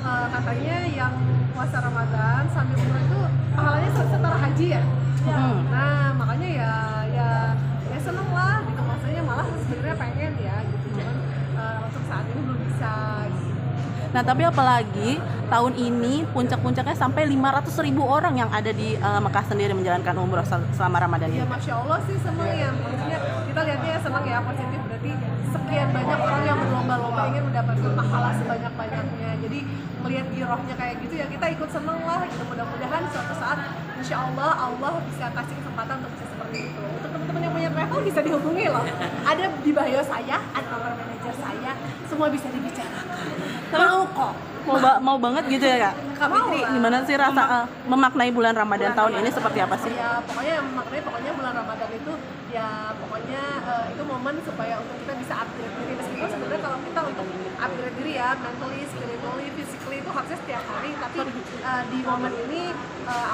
katanya yang puasa Ramadan sambil umroh itu pahalanya setara haji ya. Nah makanya ya seneng lah gitu, maksudnya malah sebenarnya pengen ya gitu, cuman untuk saat ini belum bisa gitu. Nah tapi apalagi tahun ini puncak-puncaknya sampai 500.000 orang yang ada di Mekah sendiri menjalankan umroh selama Ramadan ini. Ya Masya Allah sih seneng ya, maksudnya kita lihatnya seneng ya, positif, berarti sekian banyak orang yang berlomba-lomba ingin mendapatkan pahala sebanyak-banyaknya. Jadi melihat girohnya kayak gitu ya kita ikut seneng lah gitu, mudah-mudahan suatu saat Insya Allah bisa kasih kesempatan untuk bisa seperti itu. Untuk teman-teman yang punya travel bisa dihubungi loh, ada di bio saya, ada nomor manajer saya, semua bisa dibicarakan. Mau kok. Mau banget gitu ya Kak? Kak Fitri, gimana sih rasa memaknai bulan Ramadan tahun ini seperti apa sih? Ya pokoknya maknanya bulan Ramadan itu ya pokoknya itu momen supaya untuk kita bisa upgrade diri. Meskipun sebenarnya kalau kita untuk upgrade diri ya mentally, spiritually, physically itu harusnya setiap hari. Tapi di momen ini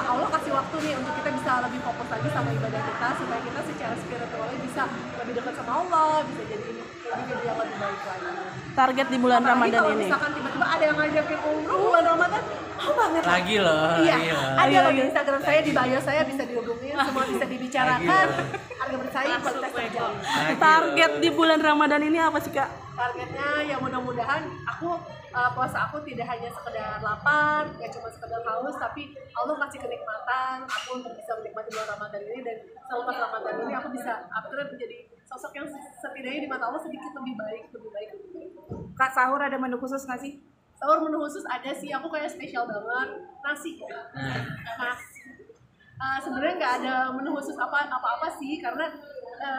Allah kasih waktu nih untuk kita bisa lebih fokus lagi sama ibadah kita, supaya kita secara spiritually bisa lebih dekat sama Allah, bisa jadi yang lebih baik lagi. Target di bulan Ramadan kalau ini? Misalkan tiba-tiba ada yang ngajakin umroh bulan Ramadan, banget lagi loh. Iya, ada lagi. di Instagram saya, di bio saya bisa dihubungin, semua bisa dibicarakan. Harga bersaing, kualitas terjamin. Target di bulan Ramadan ini apa sih Kak? Targetnya ya mudah-mudahan puasa aku tidak hanya sekedar lapar, gak cuma sekedar haus, tapi Allah kasih kenikmatan aku untuk bisa menikmati bulan Ramadan ini, dan selepas Ramadan ini aku bisa upgrade menjadi sosok yang setidaknya di mata Allah sedikit lebih baik. Kak, sahur ada menu khusus nggak sih? Sahur menu khusus ada sih, aku kayak spesial banget nasi. Sebenarnya nggak ada menu khusus apa-apa sih, karena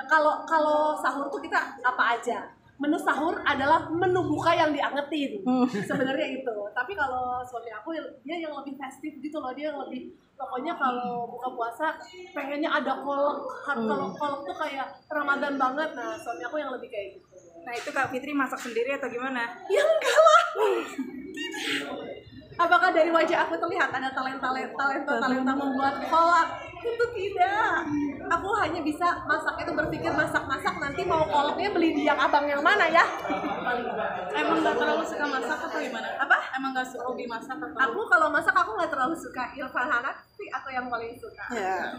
kalau sahur tuh kita apa aja. Menu sahur adalah menu buka yang diangetin, sebenarnya itu. Tapi kalau suami aku dia yang lebih festif gitu loh, dia yang lebih pokoknya kalau buka puasa pengennya ada kolak. Kalau kolak tuh kayak Ramadan banget. Nah suami aku yang lebih kayak gitu. Nah itu Kak Fitri masak sendiri atau gimana? Ya enggak lah. Apakah dari wajah aku terlihat ada talenta membuat kolak? Tentu tidak. Aku hanya bisa masak itu, berpikir masak nanti mau kolaknya beli di yang abang yang mana ya? Emang gak terlalu suka masak atau gimana? Apa? Emang gak suka hobi masak atau? Aku kalau masak aku nggak terlalu suka. Irfan Hanafi aku yang paling suka. Ya.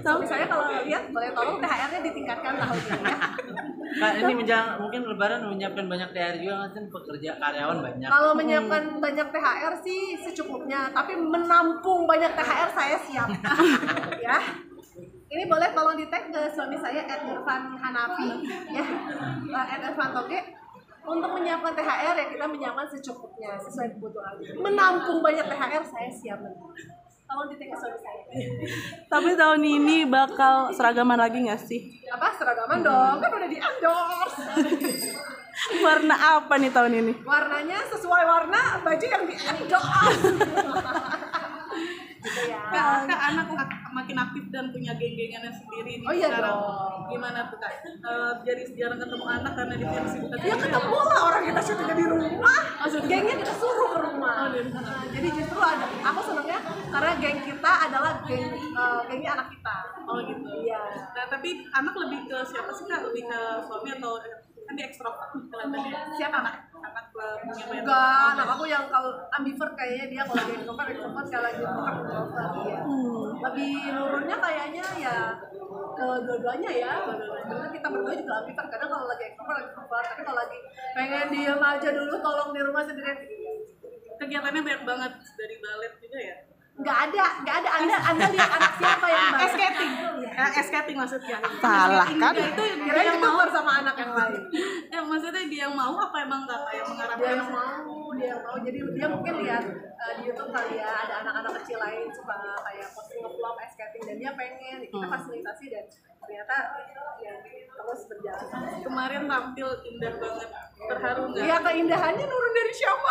Suami saya kalau lihat boleh tolong THR-nya ditingkatkan tahun ini ya. Kak, ini mungkin Lebaran menyiapkan banyak THR juga kan, pekerja karyawan banyak. Kalau menyiapkan banyak THR sih secukupnya, tapi menampung banyak THR saya siap. Ya. Ini boleh tolong di-tag ke suami saya @irfan_hanafi ya. @irfan_toge. Untuk menyiapkan THR ya kita menyiapkan secukupnya sesuai kebutuhan. Menampung banyak THR saya siap. Tolong di-tag ke suami saya. Tapi tahun ini bakal seragaman lagi nggak sih? Apa seragaman dong? Kan udah di-endorse. Warna apa nih tahun ini? Warnanya sesuai warna baju yang di-endorse. Gitu ya. Kak, anak makin aktif dan punya geng-gengannya sendiri nih. Oh iya sekarang. dong. Gimana tuh Kak? Jadi jarang ketemu anak karena dia sibuk Ya ketemu lah, orang kita syutingnya di rumah. Maksud gengnya kita suruh ke rumah. Jadi justru aku senangnya karena geng kita adalah gengnya anak kita. Oh gitu. Iya. Nah, tapi anak lebih ke siapa sih Kak? Lebih ke suami atau kan dia ekstrovert kelihatannya? Siapa anak? Anak punya banyak. Enggak, anak aku yang kalau ambivert kayaknya dia, kalau dia introvert kalau lagi introvert dia. Lebih nurunnya kayaknya ya ke dua-duanya ya. Karena kita berdua juga ambivert. Kadang kalau lagi introvert, tapi kalau lagi pengen diem aja dulu, tolong di rumah sendirian. Kegiatannya banyak banget, dari balet juga ya? Nggak ada. Anda lihat anak siapa yang Skating. Skating maksudnya. Salah kan? Itu Kira dia yang itu mau sama anak yang lain. Ya maksudnya dia yang mau apa emang nggak kayak mengarahkan? Dia yang mau. Jadi dia mungkin lihat di YouTube kali ya, ada anak-anak kecil lain suka kayak posting nge-vlog skating, dan dia pengen kita fasilitasi, dan ternyata ya terus berjalan. Kemarin tampil indah banget, terharu nggak? Ya keindahannya nurun dari siapa?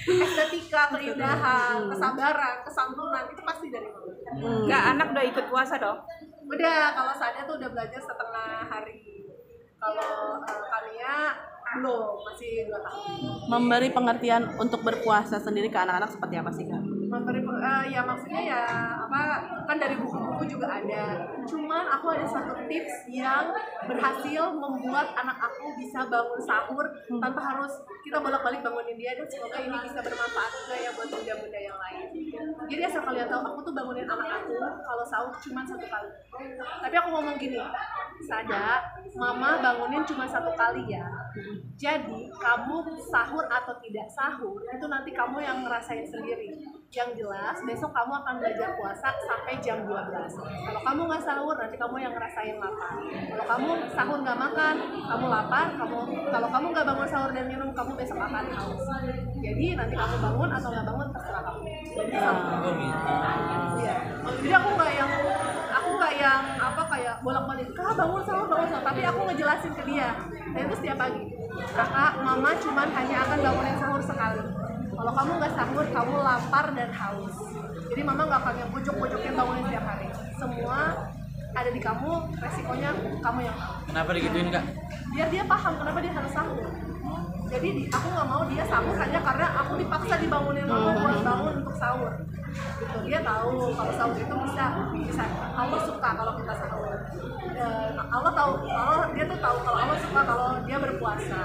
Estetika, keindahan, kesabaran, kesantunan itu pasti dari mama. Kak, anak udah ikut puasa dong? Udah, kalau saatnya tuh udah belajar setengah hari. Kalau Kania belum, masih 2 tahun. Memberi pengertian untuk berpuasa sendiri ke anak-anak seperti apa sih Kak? Ya maksudnya ya apa, kan dari buku-buku aku juga ada. Cuman aku ada satu tips yang berhasil membuat anak aku bisa bangun sahur tanpa harus kita bolak-balik bangunin dia, dan semoga ini bisa bermanfaat juga ya buat bunda-bunda yang lain. Jadi asal kalian tahu, aku tuh bangunin anak aku kalau sahur cuma 1 kali. Tapi aku ngomong gini, Sada, mama bangunin cuma 1 kali ya. Jadi kamu sahur atau tidak sahur itu nanti kamu yang ngerasain sendiri. Yang jelas besok kamu akan belajar puasa sampai jam 12. Kalau kamu nggak sahur nanti kamu yang ngerasain lapar. Kalau kamu sahur nggak makan, kamu lapar. Kalau kamu nggak bangun sahur dan minum, kamu besok akan haus. Jadi nanti kamu bangun atau nggak bangun terserah kamu. Iya. Jadi aku nggak yang apa kayak bolak-balik kak bangun sahur, tapi aku ngejelasin ke dia. Dan itu setiap pagi. Kakak, mama cuman hanya akan bangunin sahur sekali. Kalau kamu nggak sahur, kamu lapar dan haus. Jadi mama nggak akan yang pujuk-pujukin bangunin setiap hari. Semua ada di kamu, resikonya kamu yang tahu. Kenapa digituin kak? Biar dia paham kenapa dia harus sahur. Jadi aku nggak mau dia sahur hanya karena aku dipaksa dibangunin mama buat bangun untuk sahur. Gitu. Dia tahu kalau sahur itu bisa Allah suka kalau kita sahur. Dia tuh tahu kalau Allah suka kalau dia berpuasa.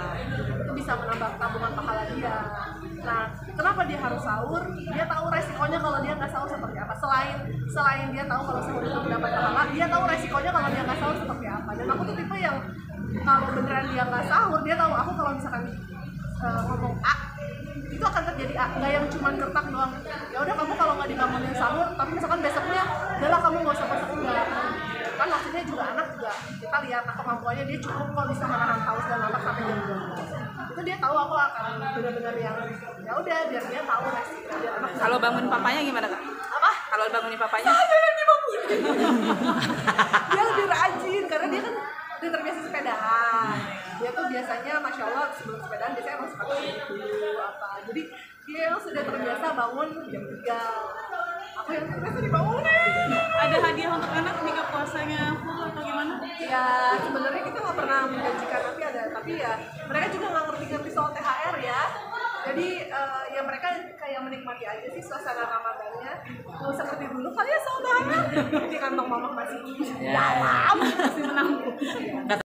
Itu bisa menambah tabungan pahala dia. Nah, kenapa dia harus sahur? Dia tahu resikonya kalau dia nggak sahur seperti apa. Selain dia tahu kalau sahur itu mendapat pahala, dia tahu resikonya kalau dia nggak sahur seperti apa. Dan aku tuh tipe yang kalau beneran dia nggak sahur, dia tahu aku kalau misalkan ngomong A, itu akan terjadi A. Nggak yang cuma gertak doang. Ya udah kamu kalau nggak dibangunin sahur, tapi misalkan besoknya, udahlah kamu nggak usah masak, enggak. Kan maksudnya juga anak juga kita lihat kemampuannya dia cukup kok bisa menahan haus dan lapar sampai jam 12. Itu dia tahu aku akan benar-benar yang ya udah biar dia tahu resiko. Kalau bangun papanya gimana kak? Apa? Kalau bangunin papanya? Saya yang dibangunin. Dia lebih rajin karena dia kan udah terbiasa sepedaan. Dia tuh biasanya masya Allah sebelum sepedaan biasanya emang suka dulu apa. Jadi dia yang sudah terbiasa bangun jam 3. Aku yang terbiasa dibangunin. Ada hadiah untuk anak jika puasanya full atau gimana? Ya sebenarnya kita nggak pernah menjanjikan tapi ya mereka juga nggak ngerti soal THR ya. Jadi ya mereka kayak menikmati aja sih suasana Ramadannya. Nggak usah ngerti dulu kali ya soal THR. Di kantong mama masih dalam, masih menampung.